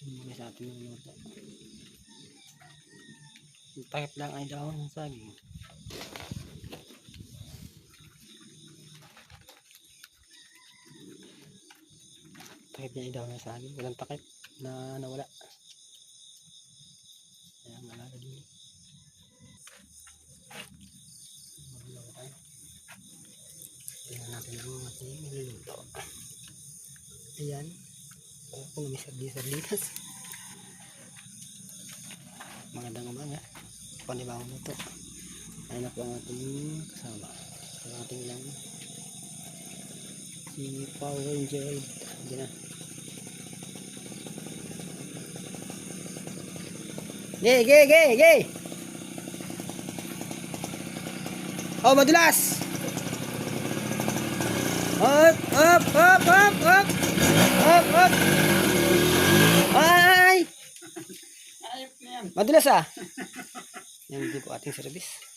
Muna sa ating minuto. Takip lang ay daon ng saging. Takip niya ay daon ng saging. Walang takip na nawala. Ayan, malala din. Magulaw tayo. Tingnan natin ang ating niluluto. Ayan. Kung may sardinas. Magandang umaga. Panibawang luto. Ayun na po ang ating kasama. Ang ating lang si Power Angel. Diyan na. Gay! Oh, madulas! Up! Ay! Madulas ah! Yan din po ating service.